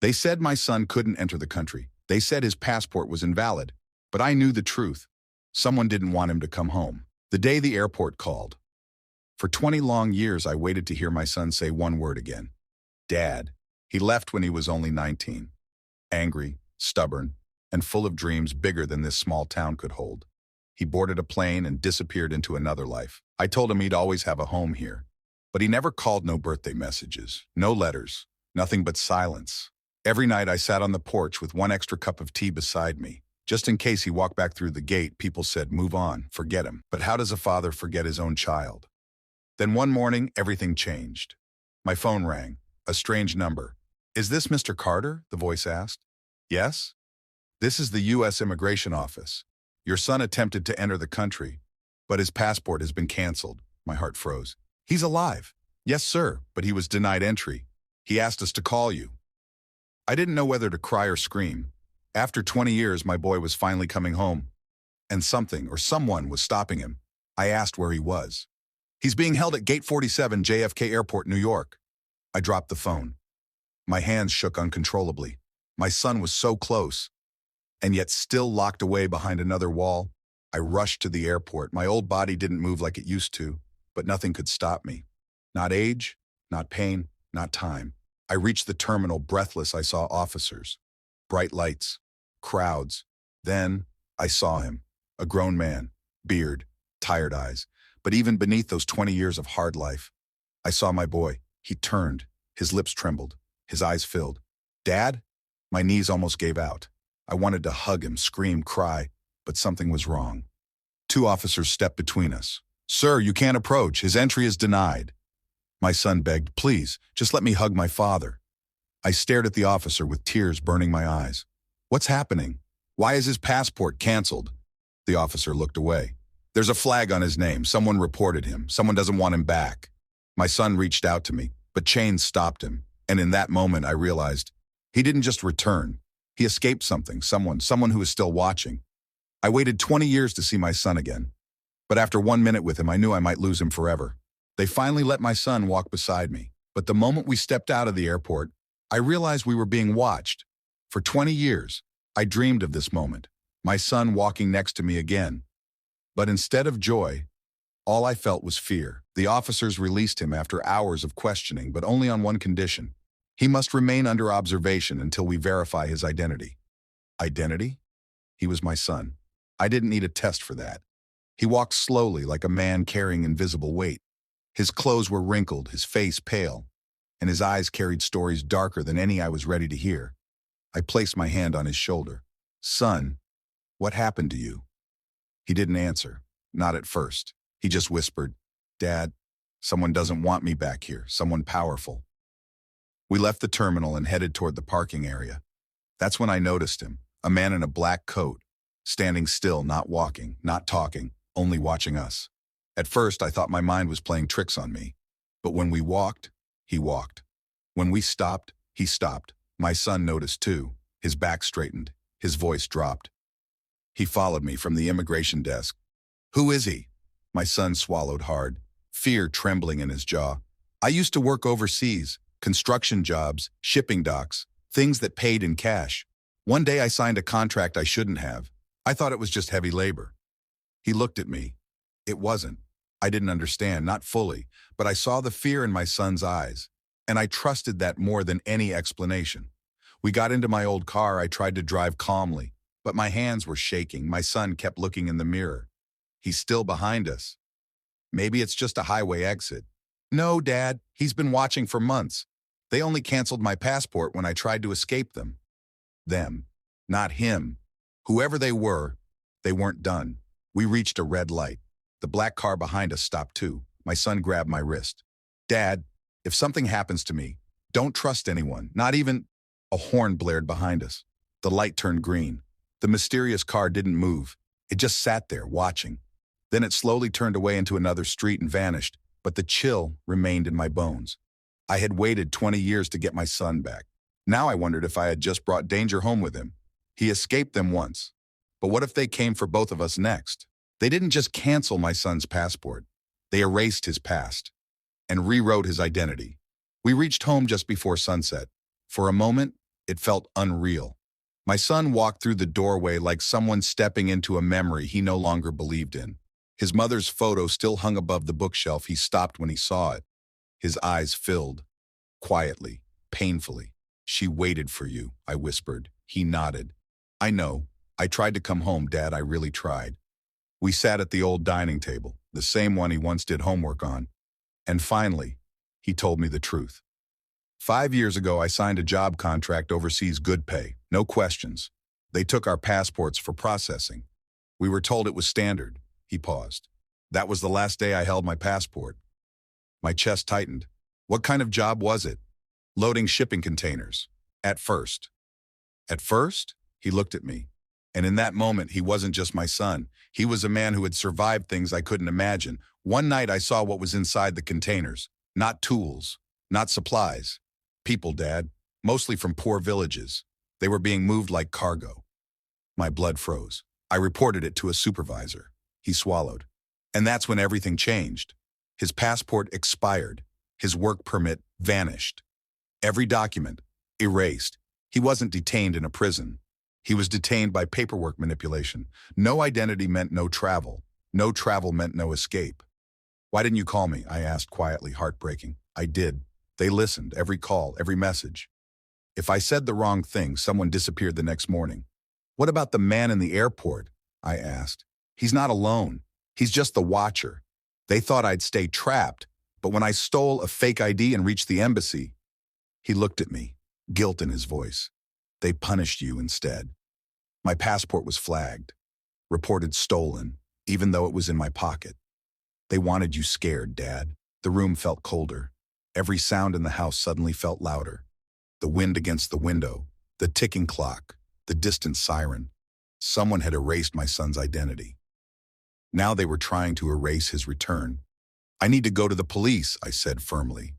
They said my son couldn't enter the country. They said his passport was invalid. But I knew the truth. Someone didn't want him to come home. The day the airport called. For 20 long years, I waited to hear my son say one word again. Dad. He left when he was only 19. Angry, stubborn, and full of dreams bigger than this small town could hold. He boarded a plane and disappeared into another life. I told him he'd always have a home here. But he never called, no birthday messages, no letters, nothing but silence. Every night I sat on the porch with one extra cup of tea beside me. Just in case he walked back through the gate, people said, move on, forget him. But how does a father forget his own child? Then one morning, everything changed. My phone rang, a strange number. Is this Mr. Carter? The voice asked. Yes? This is the U.S. Immigration Office. Your son attempted to enter the country, but his passport has been canceled. My heart froze. He's alive. Yes, sir, but he was denied entry. He asked us to call you. I didn't know whether to cry or scream. After 20 years, my boy was finally coming home, and something or someone was stopping him. I asked where he was. He's being held at Gate 47, JFK Airport, New York. I dropped the phone. My hands shook uncontrollably. My son was so close, and yet still locked away behind another wall. I rushed to the airport. My old body didn't move like it used to, but nothing could stop me. Not age, not pain, not time. I reached the terminal breathless. I saw officers, bright lights, crowds. Then I saw him, a grown man, beard, tired eyes. But even beneath those 20 years of hard life, I saw my boy. He turned, his lips trembled, his eyes filled. Dad? My knees almost gave out. I wanted to hug him, scream, cry, but something was wrong. 2 officers stepped between us. Sir, you can't approach. His entry is denied. My son begged, please, just let me hug my father. I stared at the officer with tears burning my eyes. What's happening? Why is his passport canceled? The officer looked away. There's a flag on his name. Someone reported him. Someone doesn't want him back. My son reached out to me, but chains stopped him. And in that moment, I realized he didn't just return. He escaped something, someone who is still watching. I waited 20 years to see my son again. But after 1 minute with him, I knew I might lose him forever. They finally let my son walk beside me. But the moment we stepped out of the airport, I realized we were being watched. For 20 years, I dreamed of this moment, my son walking next to me again. But instead of joy, all I felt was fear. The officers released him after hours of questioning, but only on one condition. He must remain under observation until we verify his identity. Identity? He was my son. I didn't need a test for that. He walked slowly like a man carrying invisible weight. His clothes were wrinkled, his face pale, and his eyes carried stories darker than any I was ready to hear. I placed my hand on his shoulder. Son, what happened to you? He didn't answer, not at first. He just whispered, Dad, someone doesn't want me back here, someone powerful. We left the terminal and headed toward the parking area. That's when I noticed him, a man in a black coat, standing still, not walking, not talking, only watching us. At first, I thought my mind was playing tricks on me. But when we walked, he walked. When we stopped, he stopped. My son noticed too. His back straightened. His voice dropped. He followed me from the immigration desk. Who is he? My son swallowed hard, fear trembling in his jaw. I used to work overseas, construction jobs, shipping docks, things that paid in cash. One day I signed a contract I shouldn't have. I thought it was just heavy labor. He looked at me. It wasn't. I didn't understand, not fully, but I saw the fear in my son's eyes, and I trusted that more than any explanation. We got into my old car. I tried to drive calmly, but my hands were shaking. My son kept looking in the mirror. He's still behind us. Maybe it's just a highway exit. No, Dad, he's been watching for months. They only canceled my passport when I tried to escape them. Them, not him. Whoever they weren't done. We reached a red light. The black car behind us stopped too. My son grabbed my wrist. Dad, if something happens to me, don't trust anyone, not even... A horn blared behind us. The light turned green. The mysterious car didn't move. It just sat there, watching. Then it slowly turned away into another street and vanished, but the chill remained in my bones. I had waited 20 years to get my son back. Now I wondered if I had just brought danger home with him. He escaped them once. But what if they came for both of us next? They didn't just cancel my son's passport. They erased his past and rewrote his identity. We reached home just before sunset. For a moment, It felt unreal. My son walked through the doorway like someone stepping into a memory he no longer believed in. His mother's photo still hung above the bookshelf. He stopped when he saw it. His eyes filled, quietly, painfully. "She waited for you," I whispered. He nodded. "I know. I tried to come home, Dad. I really tried." We sat at the old dining table, the same one he once did homework on. And finally, he told me the truth. 5 years ago, I signed a job contract overseas, good pay, no questions. They took our passports for processing. We were told it was standard. He paused. That was the last day I held my passport. My chest tightened. What kind of job was it? Loading shipping containers. At first. At first? He looked at me. And in that moment, he wasn't just my son. He was a man who had survived things I couldn't imagine. One night I saw what was inside the containers. Not tools, not supplies. People, Dad, mostly from poor villages. They were being moved like cargo. My blood froze. I reported it to a supervisor. He swallowed. And that's when everything changed. His passport expired. His work permit vanished. Every document erased. He wasn't detained in a prison. He was detained by paperwork manipulation. No identity meant no travel. No travel meant no escape. "Why didn't you call me?" I asked quietly, heartbreaking. I did. They listened, every call, every message. If I said the wrong thing, someone disappeared the next morning. "What about the man in the airport?" I asked. "He's not alone. He's just the watcher. They thought I'd stay trapped, but when I stole a fake ID and reached the embassy..." He looked at me, guilt in his voice. "They punished you instead." My passport was flagged, reported stolen, even though it was in my pocket. "They wanted you scared, Dad." The room felt colder. Every sound in the house suddenly felt louder. The wind against the window, the ticking clock, the distant siren. Someone had erased my son's identity. Now they were trying to erase his return. "I need to go to the police," I said firmly.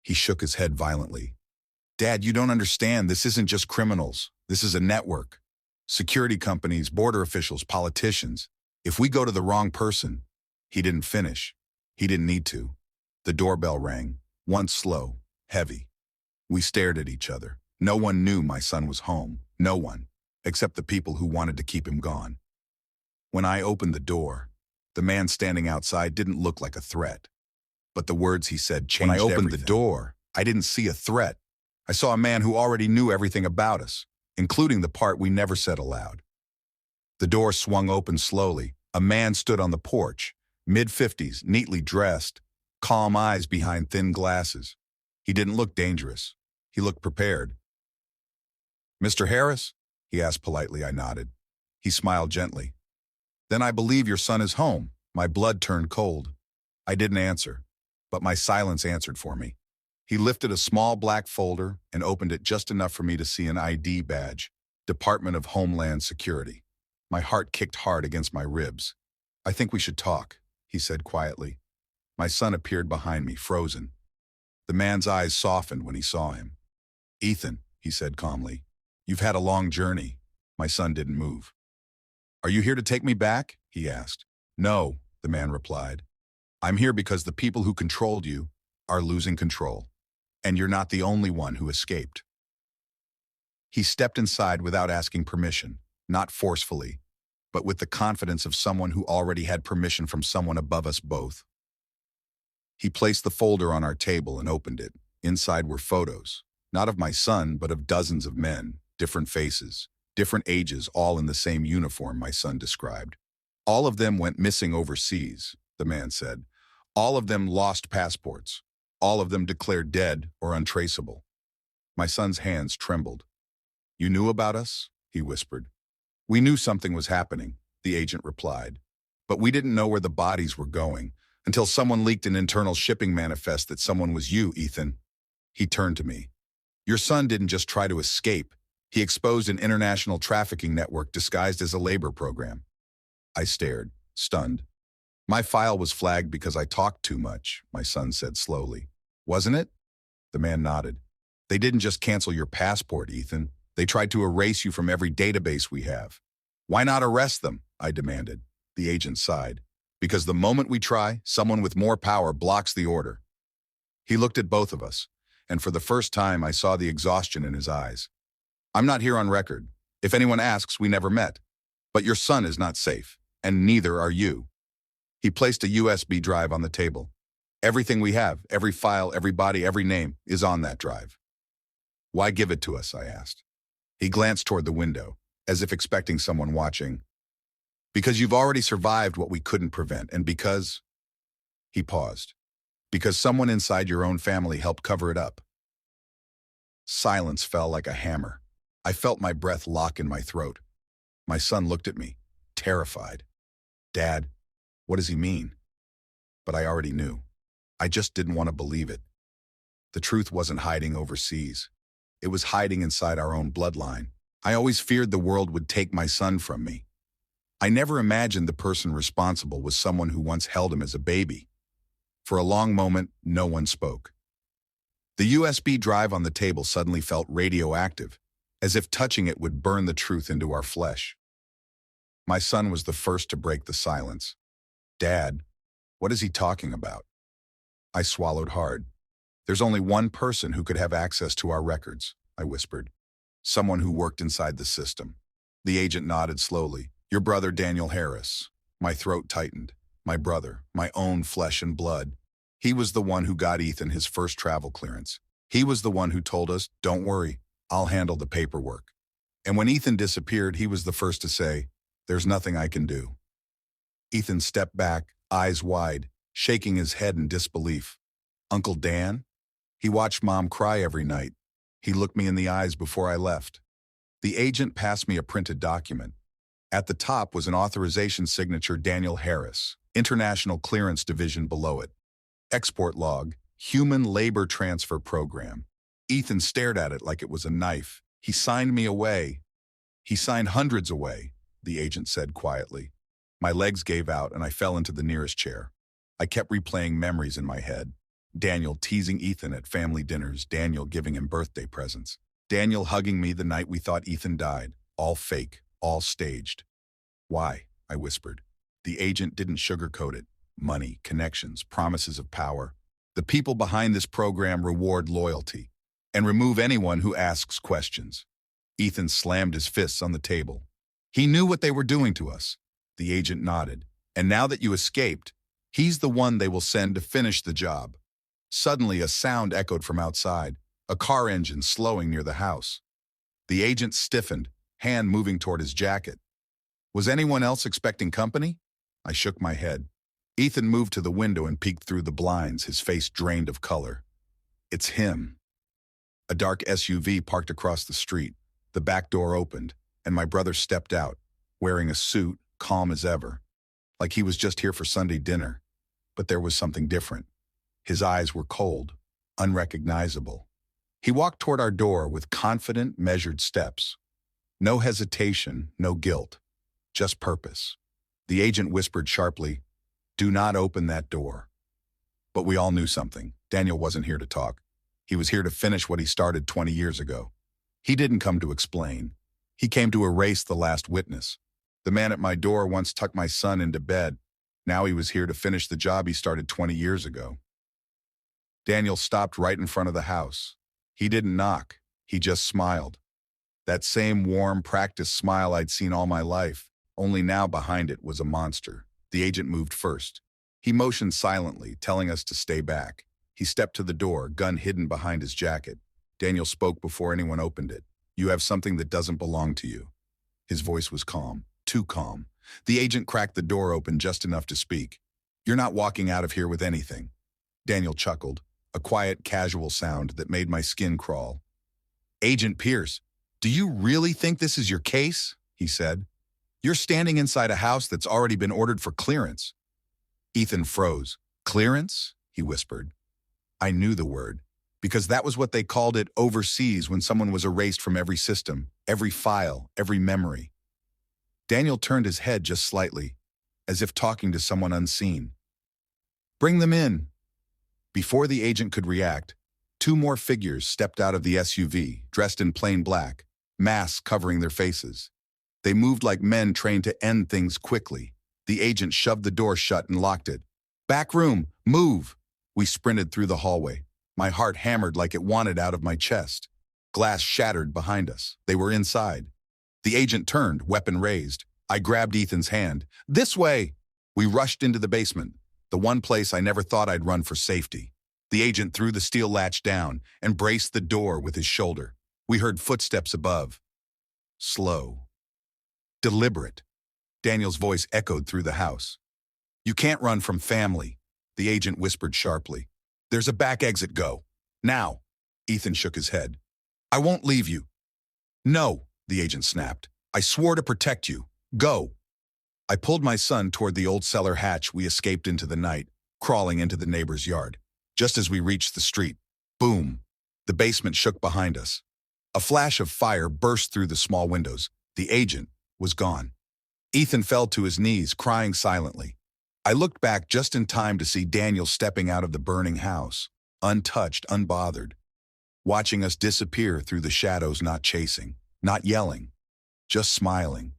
He shook his head violently. "Dad, you don't understand. This isn't just criminals. This is a network. Security companies, border officials, politicians. If we go to the wrong person..." He didn't finish. He didn't need to. The doorbell rang, once slow, heavy. We stared at each other. No one knew my son was home. No one, except the people who wanted to keep him gone. When I opened the door, the man standing outside didn't look like a threat. But the words he said changed everything. When I opened the door, I didn't see a threat. I saw a man who already knew everything about us, including the part we never said aloud. The door swung open slowly. A man stood on the porch, mid-50s, neatly dressed, calm eyes behind thin glasses. He didn't look dangerous. He looked prepared. "Mr. Harris?" he asked politely. I nodded. He smiled gently. "Then I believe your son is home." My blood turned cold. I didn't answer, but my silence answered for me. He lifted a small black folder and opened it just enough for me to see an ID badge, Department of Homeland Security. My heart kicked hard against my ribs. "I think we should talk," he said quietly. My son appeared behind me, frozen. The man's eyes softened when he saw him. "Ethan," he said calmly, "you've had a long journey." My son didn't move. "Are you here to take me back?" he asked. "No," the man replied. "I'm here because the people who controlled you are losing control. And you're not the only one who escaped." He stepped inside without asking permission, not forcefully, but with the confidence of someone who already had permission from someone above us both. He placed the folder on our table and opened it. Inside were photos, not of my son, but of dozens of men, different faces, different ages, all in the same uniform, my son described. "All of them went missing overseas," the man said. "All of them lost passports. All of them declared dead or untraceable." My son's hands trembled. "You knew about us?" he whispered. "We knew something was happening," the agent replied. "But we didn't know where the bodies were going until someone leaked an internal shipping manifest that someone was you, Ethan." He turned to me. "Your son didn't just try to escape. He exposed an international trafficking network disguised as a labor program." I stared, stunned. "My file was flagged because I talked too much," my son said slowly. "Wasn't it?" The man nodded. "They didn't just cancel your passport, Ethan. They tried to erase you from every database we have." "Why not arrest them?" I demanded. The agent sighed. "Because the moment we try, someone with more power blocks the order." He looked at both of us, and for the first time I saw the exhaustion in his eyes. I'm not here on record. If anyone asks, we never met. But your son is not safe, and neither are you. He placed a USB drive on the table. Everything we have, every file, every body, every name, is on that drive. Why give it to us, I asked. He glanced toward the window, as if expecting someone watching. Because you've already survived what we couldn't prevent, and because... He paused. Because someone inside your own family helped cover it up. Silence fell like a hammer. I felt my breath lock in my throat. My son looked at me, terrified. Dad, what does he mean? But I already knew. I just didn't want to believe it. The truth wasn't hiding overseas. It was hiding inside our own bloodline. I always feared the world would take my son from me. I never imagined the person responsible was someone who once held him as a baby. For a long moment, no one spoke. The USB drive on the table suddenly felt radioactive, as if touching it would burn the truth into our flesh. My son was the first to break the silence. Dad, what is he talking about? I swallowed hard. There's only one person who could have access to our records, I whispered. Someone who worked inside the system. The agent nodded slowly. Your brother, Daniel Harris. My throat tightened. My brother, my own flesh and blood. He was the one who got Ethan his first travel clearance. He was the one who told us, don't worry, I'll handle the paperwork. And when Ethan disappeared, he was the first to say, there's nothing I can do. Ethan stepped back, eyes wide, shaking his head in disbelief. Uncle Dan? He watched Mom cry every night. He looked me in the eyes before I left. The agent passed me a printed document. At the top was an authorization signature, Daniel Harris, International Clearance Division below it. Export log, Human Labor Transfer Program. Ethan stared at it like it was a knife. He signed me away. He signed hundreds away, the agent said quietly. My legs gave out and I fell into the nearest chair. I kept replaying memories in my head. Daniel teasing Ethan at family dinners, Daniel giving him birthday presents. Daniel hugging me the night we thought Ethan died. All fake, all staged. Why? I whispered. The agent didn't sugarcoat it. Money, connections, promises of power. The people behind this program reward loyalty and remove anyone who asks questions. Ethan slammed his fists on the table. He knew what they were doing to us. The agent nodded. And now that you escaped, he's the one they will send to finish the job. Suddenly, a sound echoed from outside, a car engine slowing near the house. The agent stiffened, hand moving toward his jacket. Was anyone else expecting company? I shook my head. Ethan moved to the window and peeked through the blinds, his face drained of color. It's him. A dark SUV parked across the street. The back door opened, and my brother stepped out, wearing a suit, calm as ever, like he was just here for Sunday dinner. But there was something different. His eyes were cold, unrecognizable. He walked toward our door with confident, measured steps. No hesitation, no guilt, just purpose. The agent whispered sharply, "Do not open that door." But we all knew something. Daniel wasn't here to talk. He was here to finish what he started 20 years ago. He didn't come to explain. He came to erase the last witness. The man at my door once tucked my son into bed. Now he was here to finish the job he started 20 years ago. Daniel stopped right in front of the house. He didn't knock. He just smiled. That same warm, practiced smile I'd seen all my life, only now behind it was a monster. The agent moved first. He motioned silently, telling us to stay back. He stepped to the door, gun hidden behind his jacket. Daniel spoke before anyone opened it. "You have something that doesn't belong to you." His voice was calm, too calm. The agent cracked the door open just enough to speak. "You're not walking out of here with anything." Daniel chuckled, a quiet, casual sound that made my skin crawl. "Agent Pierce, do you really think this is your case?" he said. "You're standing inside a house that's already been ordered for clearance." Ethan froze. "Clearance?" he whispered. I knew the word, because that was what they called it overseas when someone was erased from every system, every file, every memory. Daniel turned his head just slightly, as if talking to someone unseen. "Bring them in." Before the agent could react, two more figures stepped out of the SUV, dressed in plain black, masks covering their faces. They moved like men trained to end things quickly. The agent shoved the door shut and locked it. "Back room, move!" We sprinted through the hallway. My heart hammered like it wanted out of my chest. Glass shattered behind us. They were inside. The agent turned, weapon raised. I grabbed Ethan's hand. This way! We rushed into the basement, the one place I never thought I'd run for safety. The agent threw the steel latch down and braced the door with his shoulder. We heard footsteps above. Slow. Deliberate. Daniel's voice echoed through the house. You can't run from family, the agent whispered sharply. There's a back exit, go. Now. Ethan shook his head. I won't leave you. No, the agent snapped. I swore to protect you. Go. I pulled my son toward the old cellar hatch. We escaped into the night, crawling into the neighbor's yard. Just as we reached the street, boom, the basement shook behind us. A flash of fire burst through the small windows. The agent was gone. Ethan fell to his knees, crying silently. I looked back just in time to see Daniel stepping out of the burning house, untouched, unbothered, watching us disappear through the shadows, not chasing, not yelling, just smiling,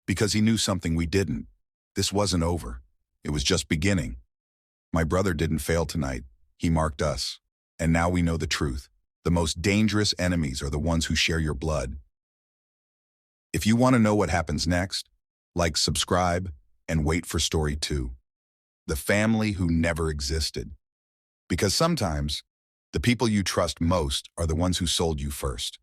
because he knew something we didn't. This wasn't over. It was just beginning. My brother didn't fail tonight. He marked us. And now we know the truth. The most dangerous enemies are the ones who share your blood. If you want to know what happens next, like, subscribe, and wait for story 2. The family who never existed. Because sometimes, the people you trust most are the ones who sold you first.